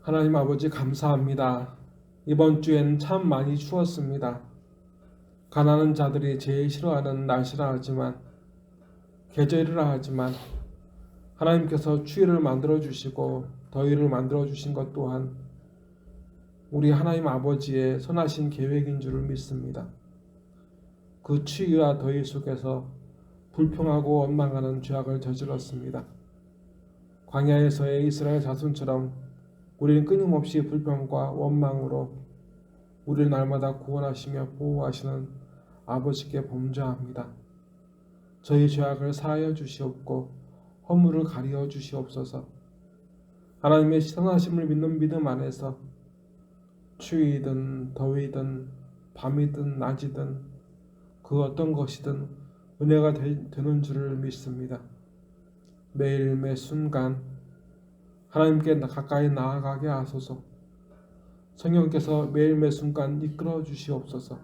하나님 아버지 감사합니다. 이번 주엔 참 많이 추웠습니다. 가난한 자들이 제일 싫어하는 날씨라 하지만 계절이라 하지만 하나님께서 추위를 만들어 주시고 더위를 만들어 주신 것 또한 우리 하나님 아버지의 선하신 계획인 줄을 믿습니다. 그 추위와 더위 속에서 불평하고 원망하는 죄악을 저질렀습니다. 광야에서의 이스라엘 자손처럼 우리는 끊임없이 불평과 원망으로 우리를 날마다 구원하시며 보호하시는 아버지께 범죄합니다. 저희 죄악을 사하여 주시옵고 허물을 가리어 주시옵소서. 하나님의 선하심을 믿는 믿음 안에서 추위든 더위든 밤이든 낮이든 그 어떤 것이든 은혜가 되는 줄을 믿습니다. 매일 매 순간 하나님께 가까이 나아가게 하소서. 성령께서 매일 매 순간 이끌어 주시옵소서.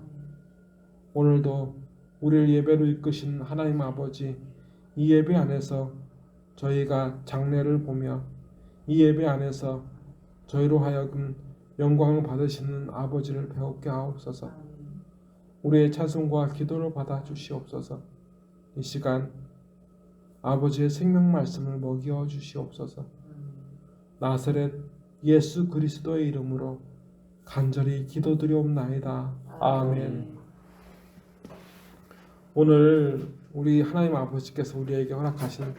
오늘도 우리를 예배로 이끄신 하나님 아버지, 이 예배 안에서 저희가 장례를 보며 이 예배 안에서 저희로 하여금 영광을 받으시는 아버지를 배우게 하옵소서. 우리의 찬송과 기도를 받아 주시옵소서. 이 시간 아버지의 생명 말씀을 먹여 주시옵소서. 나사렛 예수 그리스도의 이름으로 간절히 기도드리옵나이다. 아멘. 오늘 우리 하나님 아버지께서 우리에게 허락하신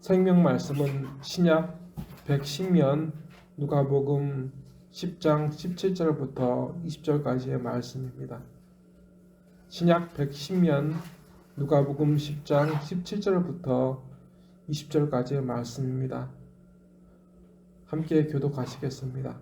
생명 말씀은 신약 110면 누가복음 10장 17절부터 20절까지의 말씀입니다. 신약 110면 누가복음 10장 17절부터 20절까지의 말씀입니다. 함께 교독하시겠습니다.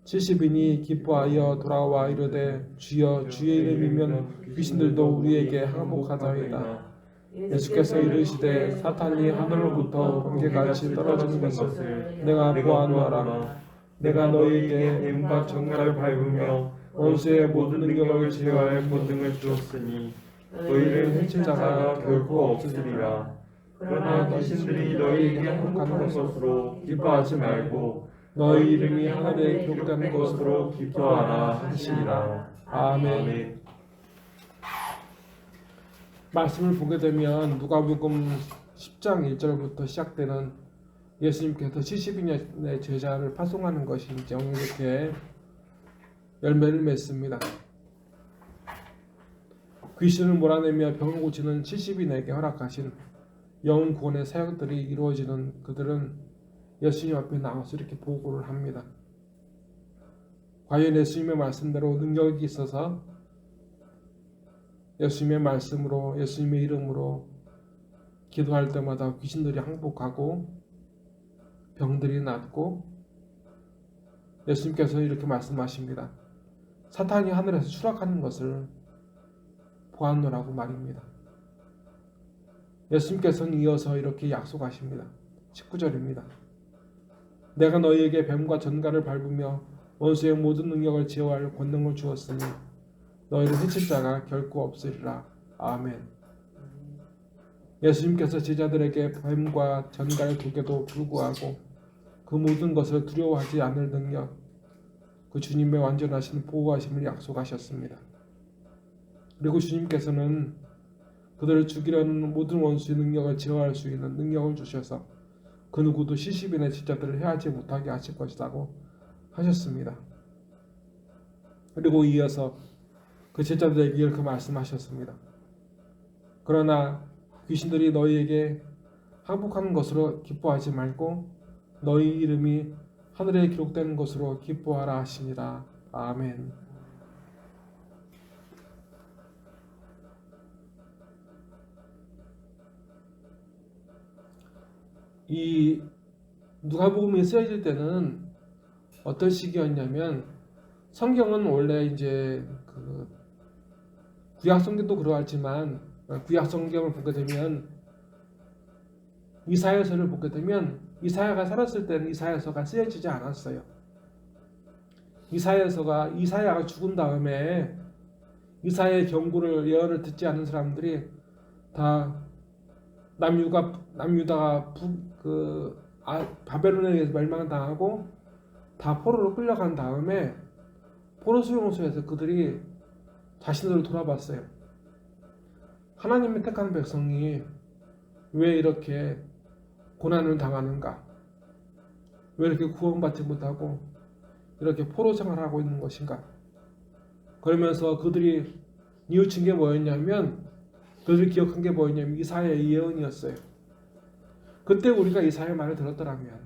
70인이 기뻐하여 돌아와 이르되 주여 주의 이름이면 귀신들도 우리에게 항복하더이다. 예수께서 이르시되 사탄이 하늘로부터 번개같이 떨어지는 것을 내가 보았노라. 내가 너희에게 뱀과 정갈을 밟으며 원수의 모든 능력을 제어할 권능을 주었으니 너희를 해칠 자가 결코 없으리라. 그러나 귀신들이 너희에게 항복하는 것으로 기뻐하지 말고 너희 이름이 하늘에 기록된 것으로 기뻐하라 하시니라. 아멘. 말씀을 보게 되면 누가복음 10장 1절부터 시작되는 예수님께서 70인의 제자를 파송하는 것이 이제 이렇게 열매를 맺습니다. 귀신을 몰아내며 병을 고치는 70인에게 허락하신 영혼 구원의 사역들이 이루어지는 그들은 예수님 앞에 나와서 이렇게 보고를 합니다. 과연 예수님의 말씀대로 능력이 있어서 예수님의 말씀으로 예수님의 이름으로 기도할 때마다 귀신들이 항복하고 병들이 낫고 예수님께서 이렇게 말씀하십니다. 사탄이 하늘에서 추락하는 것을 보았노라고 말입니다. 예수님께서는 이어서 이렇게 약속하십니다. 19절입니다. 내가 너희에게 뱀과 전갈을 밟으며 원수의 모든 능력을 제어할 권능을 주었으니 너희를 해칠 자가 결코 없으리라. 아멘. 예수님께서 제자들에게 뱀과 전갈 두 개도 불구하고 그 모든 것을 두려워하지 않을 능력, 그 주님의 완전하신 보호하심을 약속하셨습니다. 그리고 주님께서는 그들을 죽이려는 모든 원수의 능력을 제어할 수 있는 능력을 주셔서 그 누구도 70인의 제자들을 해하지 못하게 하실 것이라고 하셨습니다. 그리고 이어서 그 제자들에게 이렇게 말씀하셨습니다. 그러나 귀신들이 너희에게 항복하는 것으로 기뻐하지 말고 너희 이름이 하늘에 기록된 것으로 기뻐하라 하시니라. 아멘. 이 누가복음이 쓰여질 때는 어떤 시기였냐면 성경은 원래 이제 그 구약 성경도 그러하지만 구약 성경을 보게 되면 이사야서를 보게 되면 이사야가 살았을 때는 이사야서가 쓰여지지 않았어요. 이사야가 죽은 다음에 이사야의 경고를 예언을 듣지 않은 사람들이 다 남유다가 바벨론에 의해서 멸망당하고 다 포로로 끌려간 다음에 포로 수용소에서 그들이 자신들을 돌아봤어요. 하나님의 택한 백성이 왜 이렇게 고난을 당하는가? 왜 이렇게 구원받지 못하고 이렇게 포로 생활하고 있는 것인가? 그러면서 그들이 뉘우친 게 뭐였냐면, 그들이 기억한 게 뭐였냐면 이사야의 예언이었어요. 그때 우리가 이사야의 말을 들었더라면,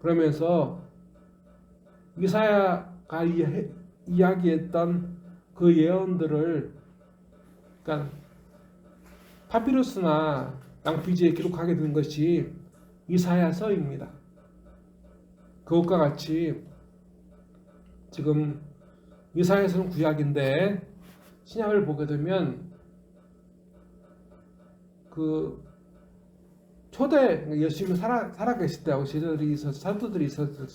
그러면서 이사야가 이야기했던 그 예언들을, 그러니까 파피루스나 낭피지에 기록하게 된 것이 이사야서입니다. 그것과 같이 지금 이사야서는 구약인데 신약을 보게 되면 그 초대 예수님이 살아계실 때하고 제자들이 사도들이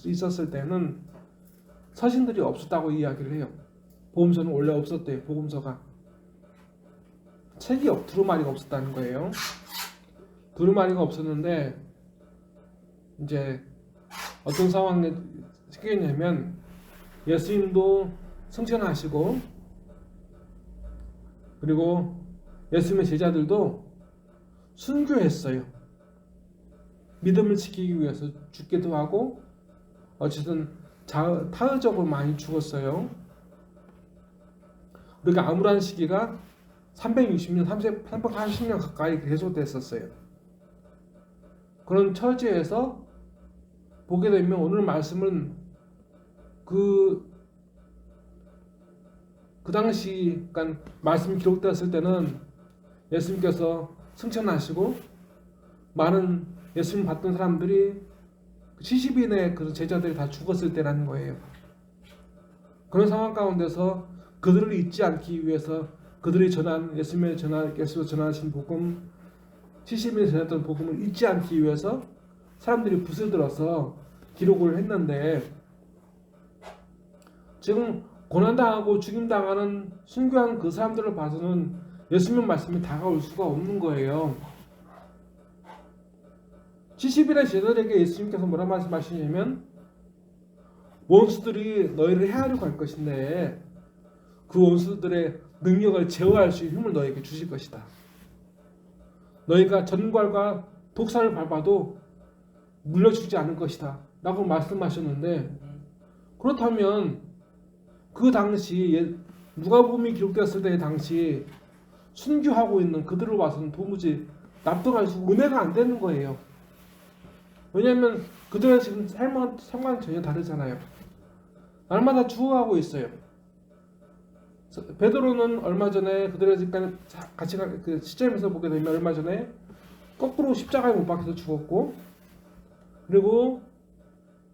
있었을 때는 서신들이 없었다고 이야기를 해요. 복음서는 원래 없었대요. 복음서가 책이 두루마리가 없었다는 거예요. 두루마리가 없었는데 이제 어떤 상황이 생겼냐면, 예수님도 승천하시고 그리고 예수님의 제자들도 순교했어요. 믿음을 지키기 위해서 죽기도 하고 어쨌든 타의적으로 많이 죽었어요. 그러니까 암울한 시기가 360년, 380년 가까이 계속됐었어요. 그런 처지에서 보게 되면 오늘 말씀은 그 당시, 그러니까 말씀이 기록되었을 때는 예수님께서 승천하시고 많은 예수님 받던 사람들이 70인의 그 제자들이 다 죽었을 때라는 거예요. 그런 상황 가운데서 그들을 잊지 않기 위해서 그들이 예수께서 전하신 복음, 70인이 전했던 복음을 잊지 않기 위해서 사람들이 붓을 들어서 기록을 했는데, 지금 고난당하고 죽임당하는 순교한 그 사람들을 봐서는 예수님 말씀이 다가올 수가 없는 거예요. 70일의 제자들에게 예수님께서 뭐라 말씀하시냐면, 원수들이 너희를 해하려고 할 것인데 그 원수들의 능력을 제어할 수 있는 힘을 너희에게 주실 것이다. 너희가 전갈과 독사를 밟아도 물려주지 않을 것이다 라고 말씀하셨는데, 그렇다면 그 당시 누가복음이 기록되었을 때 당시 순교하고 있는 그들을 봐서는 도무지 납득할 수, 은혜가 안 되는 거예요. 왜냐하면 그들의 지금 삶과는 전혀 다르잖아요. 날마다 죽어가고 있어요. 베드로는 얼마 전에 그들의 집까지 같이 그 시점에서 보게 되면 얼마 전에 거꾸로 십자가에 못 박혀서 죽었고, 그리고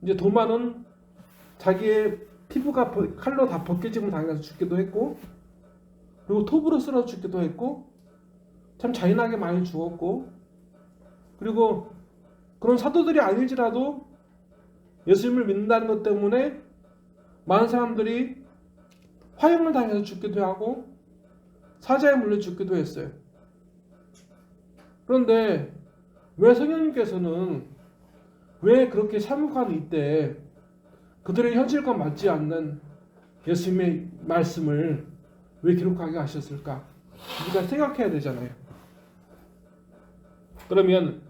이제 도마는 자기의 피부가 칼로 다 벗겨지고 당해서 죽기도 했고, 그리고 톱으로 쓸어 죽기도 했고, 참 잔인하게 많이 죽었고, 그리고 그런 사도들이 아닐지라도 예수님을 믿는다는 것 때문에 많은 사람들이 화형을 당해서 죽기도 하고 사자에 물려 죽기도 했어요. 그런데 왜 성령님께서는 왜 그렇게 참혹한 이때 그들의 현실과 맞지 않는 예수님의 말씀을 왜 기록하게 하셨을까? 우리가 생각해야 되잖아요. 그러면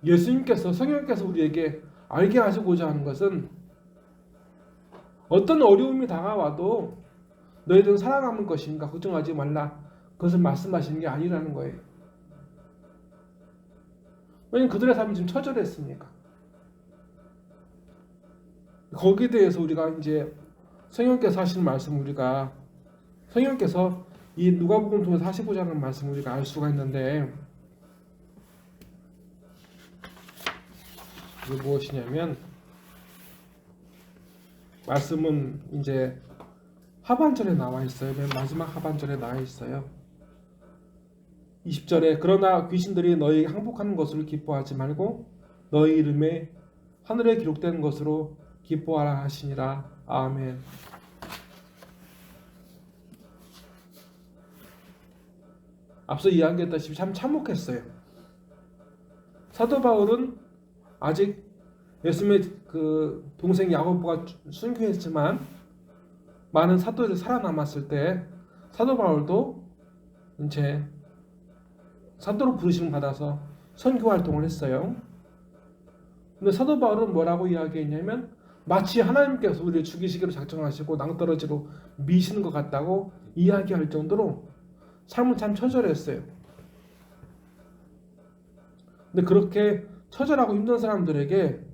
예수님께서, 성령님께서 우리에게 알게 하시고자 하는 것은 어떤 어려움이 다가와도 너희들은 살아남을 것인가 걱정하지 말라, 그것을 말씀하시는 게 아니라는 거예요. 왜냐하면 그들의 삶이 지금 처절했으니까. 거기에 대해서 우리가 이제 성령께서 하시는 말씀, 우리가 성령께서 이 누가복음 통해서 하시고자 하는 말씀 우리가 알 수가 있는데, 이게 무엇이냐면, 말씀은 이제 하반절에 나와 있어요. 맨 마지막 하반절에 나와 있어요. 20절에 그러나 귀신들이 너희 항복하는 것을 기뻐하지 말고 너희 이름에 하늘에 기록된 것으로 기뻐하라 하시니라. 아멘. 앞서 이야기했다시피 참 참혹했어요. 사도 바울은 아직 예수님의 그 동생 야고보가 순교했지만 많은 사도들이 살아남았을 때 사도 바울도 이제 사도로 부르심을 받아서 선교 활동을 했어요. 근데 사도 바울은 뭐라고 이야기했냐면 마치 하나님께서 우리를 죽이시기로 작정하시고 낭떠러지로 미시는 것 같다고 이야기할 정도로 삶은 참 처절했어요. 근데 그렇게 처절하고 힘든 사람들에게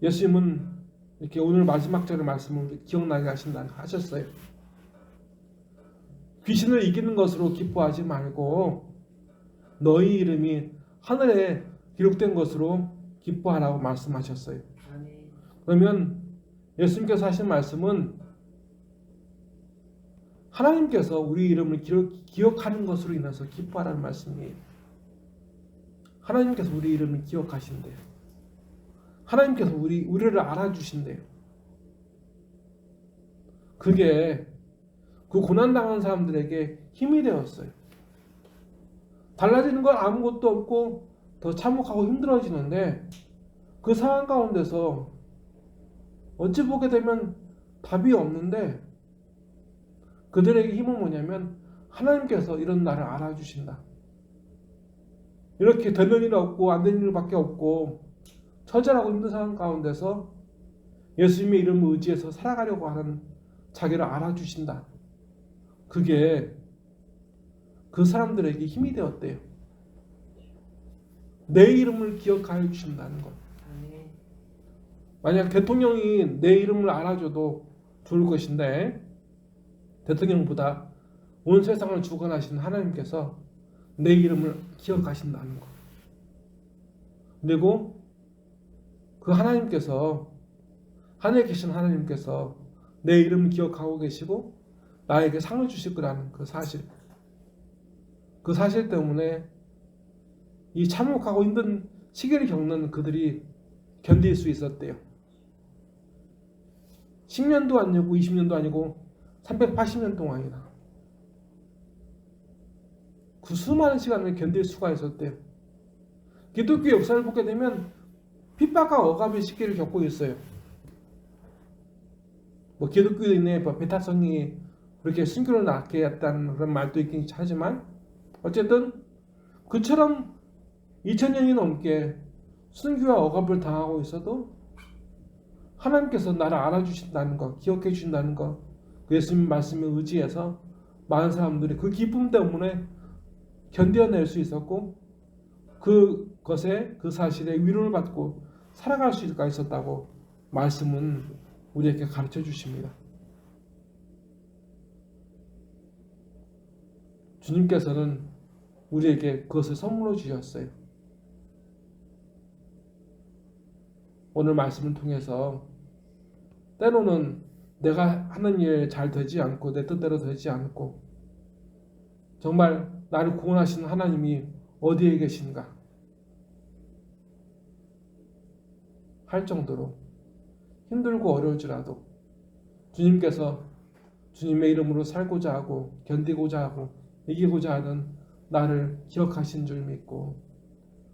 예수님은 이렇게 오늘 마지막 절의 말씀을 기억나게 하셨어요. 귀신을 이기는 것으로 기뻐하지 말고 너희 이름이 하늘에 기록된 것으로 기뻐하라고 말씀하셨어요. 그러면 예수님께서 하신 말씀은 하나님께서 우리 이름을 기억하는 것으로 인해서 기뻐하라는 말씀이에요. 하나님께서 우리 이름을 기억하신대요. 하나님께서 우리를 알아주신대요. 그게 그 고난당한 사람들에게 힘이 되었어요. 달라지는 건 아무것도 없고 더 참혹하고 힘들어지는데 그 상황 가운데서 어찌 보게 되면 답이 없는데 그들에게 힘은 뭐냐면 하나님께서 이런 나를 알아주신다. 이렇게 되는 일 없고 안 되는 일밖에 없고 처절하고 힘든 상황 가운데서 예수님의 이름을 의지해서 살아가려고 하는 자기를 알아주신다. 그게 그 사람들에게 힘이 되었대요. 내 이름을 기억하여 주신다는 것. 만약 대통령이 내 이름을 알아줘도 좋을 것인데 대통령보다 온 세상을 주관하시는 하나님께서 내 이름을 기억하신다는 것. 그리고 그 하나님께서 하늘에 계신 하나님께서 내 이름을 기억하고 계시고 나에게 상을 주실 거라는 그 사실. 그 사실 때문에 이 참혹하고 힘든 시기를 겪는 그들이 견딜 수 있었대요. 10년도 아니고 20년도 아니고 380년 동안이나 그 수많은 시간을 견딜 수가 있었대요. 기독교 역사를 보게 되면 핍박과 억압의 시기를 겪고 있어요. 뭐 기독교인의 배타성이 그렇게 순교를 낳게 했다는 그런 말도 있긴 하지만 어쨌든 그처럼 2000년이 넘게 순교와 억압을 당하고 있어도 하나님께서 나를 알아주신다는 것, 기억해 주신다는 것, 예수님 말씀에 의지해서 많은 사람들이 그 기쁨 때문에 견뎌낼 수 있었고 그것에 그 사실에 위로를 받고 살아갈 수가 있었다고 말씀은 우리에게 가르쳐 주십니다. 주님께서는 우리에게 그것을 선물로 주셨어요. 오늘 말씀을 통해서 때로는 내가 하는 일 잘 되지 않고 내 뜻대로 되지 않고 정말 나를 구원하시는 하나님이 어디에 계신가 할 정도로 힘들고 어려울지라도 주님께서 주님의 이름으로 살고자 하고 견디고자 하고 이기고자 하는 나를 기억하신 줄 믿고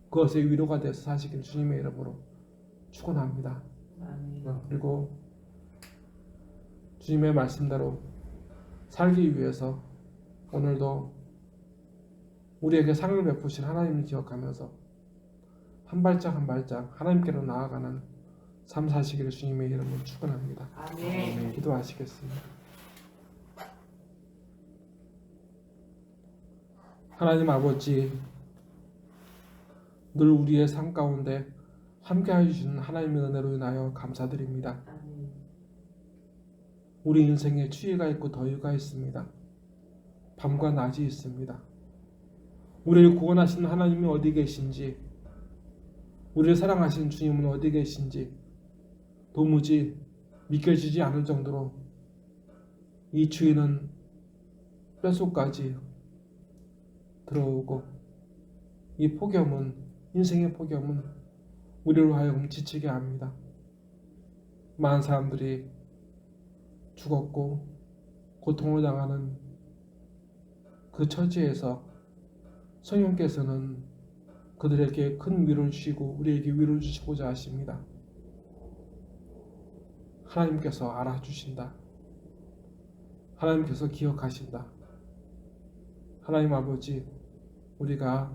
그것에 위로가 돼서 사시길 주님의 이름으로 축원합니다. 그리고 주님의 말씀대로 살기 위해서 오늘도 우리에게 상을 베푸신 하나님을 기억하면서 한 발짝 한 발짝 하나님께로 나아가는 삶 사시기를 주님의 이름으로 축원합니다. 아멘. 기도하시겠습니다. 하나님 아버지, 늘 우리의 삶 가운데 함께해 주시는 하나님의 은혜로 인하여 감사드립니다. 우리 인생에 추위가 있고 더위가 있습니다. 밤과 낮이 있습니다. 우리를 구원하시는 하나님이 어디 계신지, 우리를 사랑하시는 주님은 어디 계신지 도무지 믿겨지지 않을 정도로 이 추위는 뼛속까지 들어오고 이 폭염은, 인생의 폭염은 우리로 하여금 지치게 합니다. 많은 사람들이 죽었고 고통을 당하는 그 처지에서 성령께서는 그들에게 큰 위로를 주시고 우리에게 위로를 주시고자 하십니다. 하나님께서 알아주신다. 하나님께서 기억하신다. 하나님 아버지, 우리가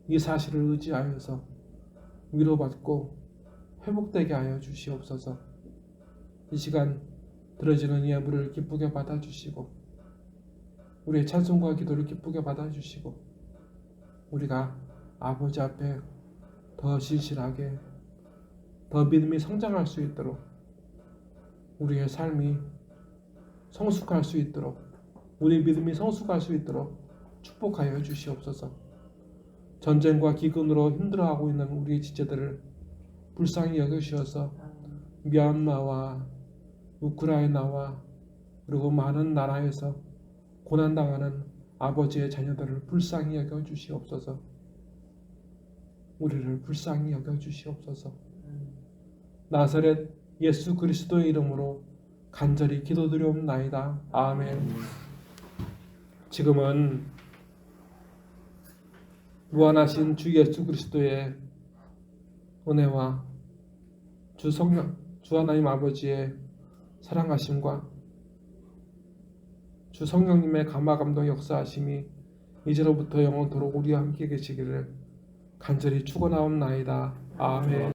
이 사실을 의지하여서 위로받고 회복되게 하여 주시옵소서. 이 시간 들어지는 예물을 기쁘게 받아주시고 우리의 찬송과 기도를 기쁘게 받아주시고 우리가 아버지 앞에 더 진실하게 더 믿음이 성장할 수 있도록 우리의 삶이 성숙할 수 있도록 우리의 믿음이 성숙할 수 있도록 축복하여 주시옵소서. 전쟁과 기근으로 힘들어하고 있는 우리의 지체들을 불쌍히 여겨주셔서 미얀마와 우크라이나와 그리고 많은 나라에서 고난당하는 아버지의 자녀들을 불쌍히 여겨주시옵소서. 우리를 불쌍히 여겨주시옵소서. 나사렛 예수 그리스도의 이름으로 간절히 기도드리옵나이다. 아멘. 지금은 무한하신 주 예수 그리스도의 은혜와 주 성령, 주 하나님 아버지의 사랑하심과 주 성령님의 감화감동 역사하심이 이제로부터 영원토록 우리와 함께 계시기를 간절히 축원하옵나이다. 아멘.